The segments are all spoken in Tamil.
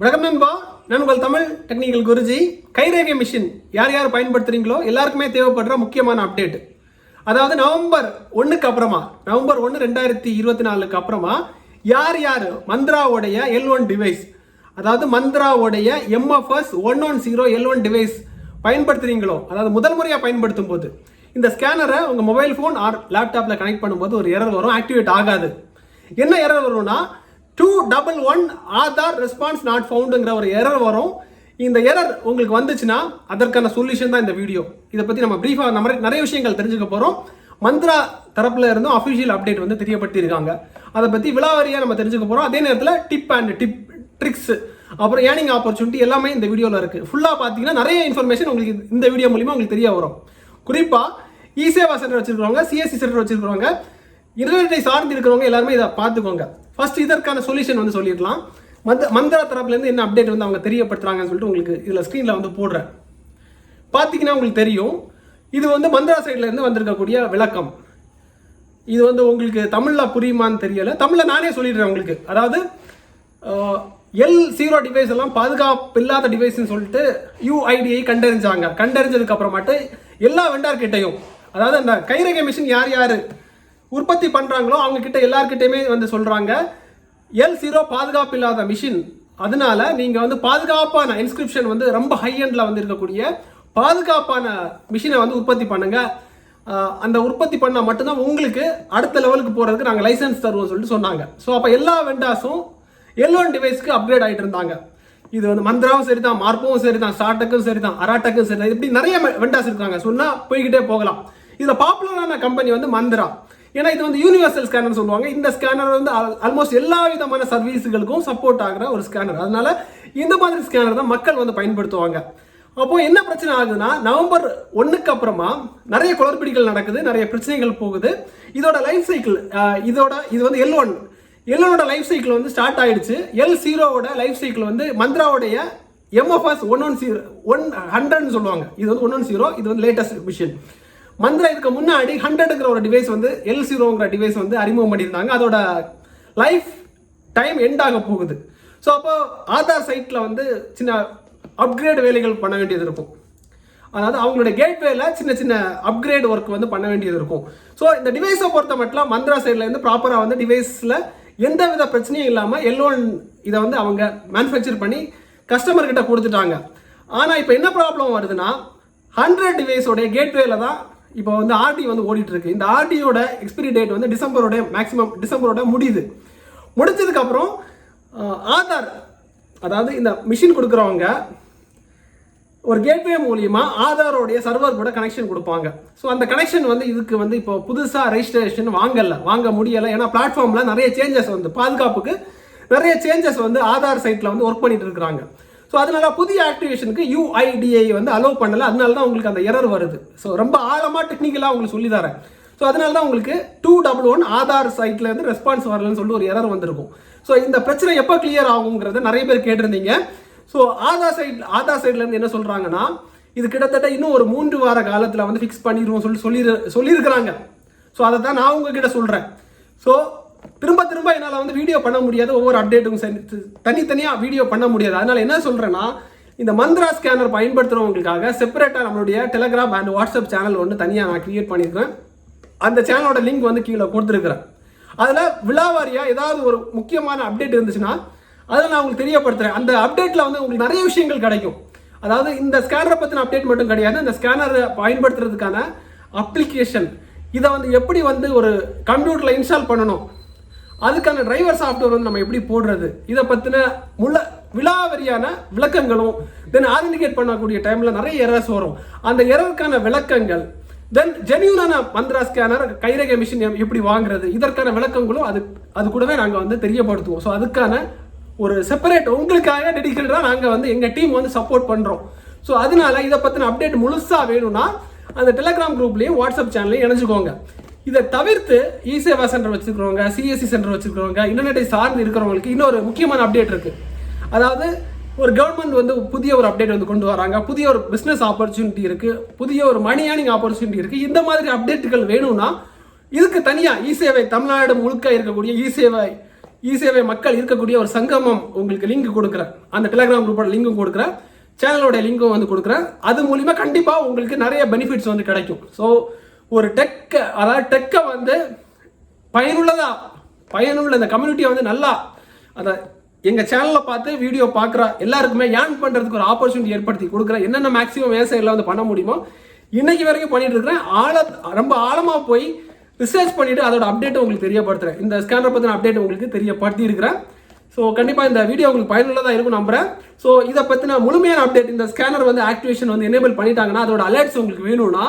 வணக்கம் நண்பா, நான் உங்கள் தமிழ் டெக்னிக்கல் குருஜி. கைரேகை மிஷின் யார் யார் பயன்படுத்துறீங்களோ எல்லாருக்குமே தேவைப்படுற முக்கியமான அப்டேட். அதாவது நவம்பர் 1க்கு அப்புறமா, நவம்பர் 1 2024க்கு அப்புறமா யார் யார் மந்த்ராவுடைய L1 டிவைஸ், அதாவது மந்த்ராவுடைய MFS 110 L1 டிவைஸ் பயன்படுத்துறீங்களோ, அதாவது முதல் முறையாக பயன்படுத்தும் போது இந்த ஸ்கேனரை உங்கள் மொபைல் ஃபோன் ஆர் லேப்டாப்பில் கனெக்ட் பண்ணும்போது ஒரு எரர் வரும், ஆக்டிவேட் ஆகாது. என்ன எரர் வரும்னா 211 ஆதார் ரெஸ்பான்ஸ் நாட் ஃபவுண்டுங்கிற ஒரு எரர் வரும். இந்த எரர் உங்களுக்கு வந்துச்சுன்னா அதற்கான சொல்யூஷன் தான் இந்த வீடியோ. இதை பற்றி நம்ம பிரீஃபாக நிறைய விஷயங்கள் தெரிஞ்சுக்க போகிறோம். மந்த்ரா தரப்பில் இருந்தும் அஃபிஷியல் அப்டேட் வந்து தெரியப்பட்டிருக்காங்க. அதை பற்றி விலாவாரியாக நம்ம தெரிஞ்சுக்க போகிறோம். அதே நேரத்தில் டிப் ட்ரிக்ஸ், அப்புறம் ஏர்னிங் ஆப்பர்ச்சுனிட்டி எல்லாமே இந்த வீடியோவில் இருக்குது. ஃபுல்லாக பார்த்தீங்கன்னா நிறைய இன்ஃபர்மேஷன் உங்களுக்கு இந்த வீடியோ மூலிமா உங்களுக்கு தெரிய வரும். குறிப்பாக இ-சேவா சென்டர் வச்சிருக்கிறவங்க, சிஎஸ்சி சென்டர் வச்சிருக்கிறவங்க, இன்டர்நெட்டை சார்ந்து இருக்கிறவங்க எல்லாருமே இதை பார்த்துக்கோங்க. ஃபர்ஸ்ட் இதற்கான சொல்யூஷன் வந்து சொல்லிடலாம். மந்த்ரா தரப்புலேருந்து என்ன அப்டேட் வந்து அவங்க தெரியப்படுத்துறாங்கன்னு சொல்லிட்டு உங்களுக்கு இதில் ஸ்க்ரீனில் வந்து போடுறேன். பார்த்தீங்கன்னா உங்களுக்கு தெரியும், இது வந்து மந்த்ரா சைட்லேருந்து வந்திருக்கக்கூடிய விளக்கம். இது வந்து உங்களுக்கு தமிழில் புரியுமான்னு தெரியலை, தமிழில் நானே சொல்லிடுறேன் உங்களுக்கு. அதாவது L0 டிவைஸ் எல்லாம் பாதுகாப்பு இல்லாத டிவைஸ்ன்னு சொல்லிட்டு UIDஐ கண்டறிஞ்சாங்க. கண்டறிஞ்சதுக்கு அப்புறமாட்டு எல்லா வெண்டார் கிட்டையும், அதாவது அந்த கைரேகை மிஷின் யார் யார் உற்பத்தி பண்ணுறாங்களோ அவங்க கிட்ட எல்லார்கிட்டையுமே வந்து சொல்கிறாங்க, L0 பாதுகாப்பு இல்லாத மிஷின், அதனால நீங்கள் வந்து பாதுகாப்பான இன்ஸ்கிரிப்ஷன் வந்து ரொம்ப ஹை எண்டில் வந்து இருக்கக்கூடிய பாதுகாப்பான மிஷினை வந்து உற்பத்தி பண்ணுங்க. அந்த உற்பத்தி பண்ணால் மட்டும்தான் உங்களுக்கு அடுத்த லெவலுக்கு போகிறதுக்கு நாங்கள் லைசன்ஸ் தருவோம் சொல்லிட்டு சொன்னாங்க. ஸோ அப்போ எல்லா வெண்டாஸும் L1 டிவைஸ்க்கு அப்கிரேட் ஆகிட்டு இருந்தாங்க. இது வந்து மந்த்ராவும் சரி தான், மார்பவும் சரி தான், ஸ்டார்டக்கும் சரி தான், அராட்டக்கும் சரி தான், இப்படி நிறைய வெண்டாஸ் இருக்காங்க. சொன்னால் போய்கிட்டே போகலாம். இதில் பாப்புலரான கம்பெனி வந்து மந்த்ரா. ஏன்னா இது வந்து யூனிவர்சல் ஸ்கேனர் சொல்லுவாங்க. இந்த ஸ்கேனர் வந்து ஆல்மோஸ்ட் எல்லா விதமான சர்வீஸுகளுக்கும் சப்போர்ட் ஆகிற ஒரு ஸ்கேனர். அதனால இந்த மாதிரி ஸ்கேனர் தான் மக்கள் வந்து பயன்படுத்துவாங்க. அப்போ என்ன பிரச்சனை ஆகுதுன்னா, நவம்பர் 1க்கு அப்புறமா நிறைய குளறுபடிகள் நடக்குது, நிறைய பிரச்சனைகள் போகுது. இதோட லைஃப் சைக்கிள், இது வந்து L1ஓட லைஃப் சைக்கிள் வந்து ஸ்டார்ட் ஆயிடுச்சு. L0ஓட லைஃப் சைக்கிள் வந்து மந்த்ராவுடைய MFS 110 சொல்லுவாங்க. இது வந்து 110, இது வந்து லேட்டஸ்ட் மிஷின். மந்த்ரா இதுக்கு முன்னாடி 100ங்கிற ஒரு டிவைஸ் வந்து L0ங்கிற டிவைஸ் வந்து அறிமுகம் பண்ணியிருந்தாங்க. அதோட லைஃப் டைம் எண்ட் ஆக போகுது. ஸோ அப்போ ஆதார் சைட்டில் வந்து சின்ன அப்கிரேட் வேலைகள் பண்ண வேண்டியது இருக்கும். அதாவது அவங்களுடைய கேட்வேல சின்ன சின்ன அப்கிரேட் ஒர்க் வந்து பண்ண வேண்டியது இருக்கும். ஸோ இந்த டிவைஸை பொறுத்த மட்டும் மந்த்ரா சைட்லேருந்து ப்ராப்பராக வந்து டிவைஸில் எந்த வித பிரச்சனையும் இல்லாமல் L1 இதை வந்து அவங்க மேனுஃபேக்சர் பண்ணி கஸ்டமர்கிட்ட கொடுத்துட்டாங்க. ஆனால் இப்போ என்ன ப்ராப்ளம் வருதுன்னா, 100 டிவைஸோடைய கேட்வேல தான் இப்போ வந்து ஆர்டி வந்து ஓடிட்டு இருக்கு. இந்த ஆர்டியோட எக்ஸ்பிரி டேட் வந்து டிசம்பரோட முடிஞ்சதுக்கு அப்புறம் ஆதார், அதாவது இந்த மிஷின் கொடுக்குறவங்க ஒரு கேட்வே மூலியமா ஆதாரோடைய சர்வர் கூட கனெக்ஷன் கொடுப்பாங்க. ஸோ அந்த கனெக்ஷன் வந்து இதுக்கு வந்து இப்போ புதுசாக ரெஜிஸ்ட்ரேஷன் வாங்க முடியலை. ஏன்னா பிளாட்ஃபார்ம்ல நிறைய சேஞ்சஸ் வந்து பாதுகாப்புக்கு நிறைய சேஞ்சஸ் வந்து ஆதார் சைட்ல வந்து ஒர்க் பண்ணிட்டு இருக்கிறாங்க. ஸோ அதனால புதிய ஆக்டிவேஷனுக்கு UIDஐ வந்து அலோவ் பண்ணல. அதனால தான் உங்களுக்கு அந்த எரர் வருது. ஸோ ரொம்ப ஆழமாக டெக்னிக்கலாக உங்களுக்கு சொல்லி தரேன். ஸோ அதனால தான் உங்களுக்கு 211 ஆதார் சைட்ல இருந்து ரெஸ்பான்ஸ் வரலன்னு சொல்லிட்டு ஒரு எரர் வந்திருக்கும். ஸோ இந்த பிரச்சனை எப்போ கிளியர் ஆகுங்கிறத நிறைய பேர் கேட்டிருந்தீங்க. ஸோ ஆதார் சைட்ல இருந்து என்ன சொல்றாங்கன்னா, இது கிட்டத்தட்ட இன்னும் ஒரு 3 வார காலத்தில் வந்து ஃபிக்ஸ் பண்ணிடுவோம் சொல்லியிருக்கிறாங்க. ஸோ அதை தான் நான் உங்ககிட்ட சொல்றேன். ஸோ திரும்ப என்னால் வந்து வீடியோ பண்ண முடியாது, ஒவ்வொரு அப்டேட்டுக்கும் தனித்தனியாக வீடியோ பண்ண முடியாது. அதனால என்ன சொல்றேன்னா, இந்த மந்த்ரா ஸ்கேனர் பயன்படுத்துறவங்களுக்காக செப்பரேட்டாக நம்மளுடைய டெலகிராம் அண்ட் வாட்ஸ்அப் சேனல் ஒன்று தனியாக நான் கிரியேட் பண்ணியிருக்கேன். அந்த சேனலோட லிங்க் வந்து கீழே கொடுத்துருக்குறேன். அதில் விலாவாரியாக ஏதாவது ஒரு முக்கியமான அப்டேட் இருந்துச்சுன்னா அதில் நான் உங்களுக்கு தெரியப்படுத்துகிறேன். அந்த அப்டேட்டில் வந்து உங்களுக்கு நிறைய விஷயங்கள் கிடைக்கும். அதாவது இந்த ஸ்கேனரை பற்றின அப்டேட் மட்டும் கிடையாது, இந்த ஸ்கேனரை பயன்படுத்துறதுக்கான அப்ளிகேஷன், இதை வந்து எப்படி வந்து ஒரு கம்ப்யூட்டரில் இன்ஸ்டால் பண்ணணும், அதுக்கான டிரைவர் சாஃப்ட்வேர் வந்து நம்ம எப்படி போடுறது, இதை பற்றின விலாவரியான விளக்கங்களும், தென் ஆதென்டிகேட் பண்ணக்கூடிய டைமில் நிறைய எரர்ஸ் வரும். அந்த எரருக்கான விளக்கங்கள், தென் ஜென்யூனான மந்த்ரா ஸ்கேனர் கைரேகை மிஷின் எப்படி வாங்குறது, இதற்கான விளக்கங்களும் அது கூடவே நாங்கள் வந்து தெரியப்படுத்துவோம். ஸோ அதுக்கான ஒரு செப்பரேட் உங்களுக்காக டெடிக்கேட்டடாக நாங்கள் வந்து எங்கள் டீம் வந்து சப்போர்ட் பண்ணுறோம். ஸோ அதனால இதை பற்றின அப்டேட் முழுசாக வேணும்னா அந்த டெலகிராம் குரூப்லேயும் வாட்ஸ்அப் சேனல்லையும் இணைஞ்சுக்கோங்க. இதை தவிர்த்து இ-சேவா சென்டர் வச்சுருக்கிறவங்க, சிஎஸ்சி சென்டர் வச்சுருக்கிறவங்க, இன்டர்நெட்டை சார்ந்து இருக்கிறவங்களுக்கு இன்னொரு முக்கியமான அப்டேட் இருக்குது. அதாவது ஒரு கவர்மெண்ட் வந்து புதிய ஒரு அப்டேட் வந்து கொண்டு வராங்க, புதிய ஒரு பிஸ்னஸ் ஆப்பர்ச்சுனிட்டி இருக்குது, புதிய ஒரு மணி ஏர்னிங் ஆப்பர்ச்சுனிட்டி இருக்குது. இந்த மாதிரி அப்டேட்டுகள் வேணும்னா இதுக்கு தனியாக இ-சேவை தமிழ்நாடு முழுக்க இருக்கக்கூடிய இ-சேவை சேவை மக்கள் இருக்கக்கூடிய ஒரு சங்கமம் உங்களுக்கு லிங்க் கொடுக்குறேன். அந்த டெலிகிராம் குரூப்போட லிங்க்கும் கொடுக்குறேன், சேனலோட லிங்க்கும் வந்து கொடுக்குறேன். அது மூலிமா கண்டிப்பாக உங்களுக்கு நிறைய பெனிஃபிட்ஸ் வந்து கிடைக்கும். ஸோ ஒரு டெக்கை வந்து பயனுள்ள இந்த கம்யூனிட்டியை வந்து நல்லா அதை எங்கள் சேனலில் பார்த்து வீடியோ பார்க்குற எல்லாருக்குமே ஏர்ன் பண்ணுறதுக்கு ஒரு ஆப்பர்ச்சுனிட்டி ஏற்படுத்தி கொடுக்குறேன். என்னென்ன மேக்ஸிமம் விவசாயிகள் வந்து பண்ண முடியுமோ இன்னைக்கு வரைக்கும் பண்ணிட்டு இருக்கிறேன். ரொம்ப ஆழமாக போய் ரிசர்ச் பண்ணிவிட்டு அதோட அப்டேட் உங்களுக்கு தெரியப்படுத்துகிறேன். இந்த ஸ்கேனர் பற்றின அப்டேட் உங்களுக்கு தெரியப்படுத்தி இருக்கிறேன். ஸோ கண்டிப்பாக இந்த வீடியோ உங்களுக்கு பயனுள்ளதாக இருக்கும் நம்புறேன். ஸோ இதை பற்றின முழுமையான அப்டேட், இந்த ஸ்கேனர் வந்து ஆக்டிவேஷன் வந்து எனேபிள் பண்ணிட்டாங்கன்னா அதோட அலர்ட்ஸ் உங்களுக்கு வேணும்னா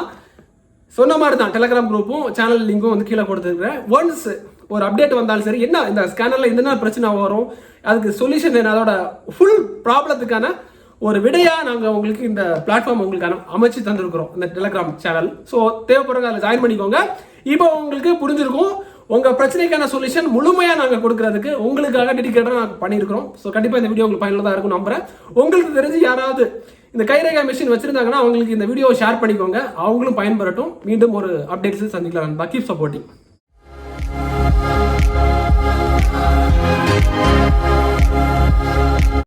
சொன்ன மாதிரி தான் டெலிகிராம் குரூப்பும் சேனல் லிங்கும் வந்து கீழே கொடுத்துருக்கிறேன். ஒன்ஸ் ஒரு அப்டேட் வந்தாலும் சரி, என்ன இந்த ஸ்கேனரில் என்னென்ன பிரச்சனை வரும், அதுக்கு சொல்யூஷன் என்ன, அதோட ஃபுல் ப்ராப்ளத்துக்கான ஒரு விடையாக நாங்கள் உங்களுக்கு இந்த பிளாட்ஃபார்ம் உங்களுக்கு அமைச்சு தந்திருக்கிறோம், இந்த டெலிகிராம் சேனல். ஸோ தேவைப்படுறவங்க அதில் ஜாயின் பண்ணிக்கோங்க. இப்போ உங்களுக்கு புரிஞ்சிருக்கும், உங்கள் பிரச்சனைக்கான சொல்யூஷன் முழுமையாக நாங்கள் கொடுக்கறதுக்கு உங்களுக்காக டெடிகேட்டாக நாங்கள் பண்ணியிருக்கிறோம். ஸோ கண்டிப்பாக இந்த வீடியோ உங்களுக்கு பயனுள்ளதாக இருக்கும் நம்புறேன். உங்களுக்கு தெரிஞ்சு யாராவது இந்த கைரேகா மிஷின் வச்சிருந்தாங்கன்னா அவங்களுக்கு இந்த வீடியோவை ஷேர் பண்ணிக்கோங்க, அவங்களும் பயன்பெறட்டும். மீண்டும் ஒரு அப்டேட்ஸ் சந்திக்கலாம். Keep supporting.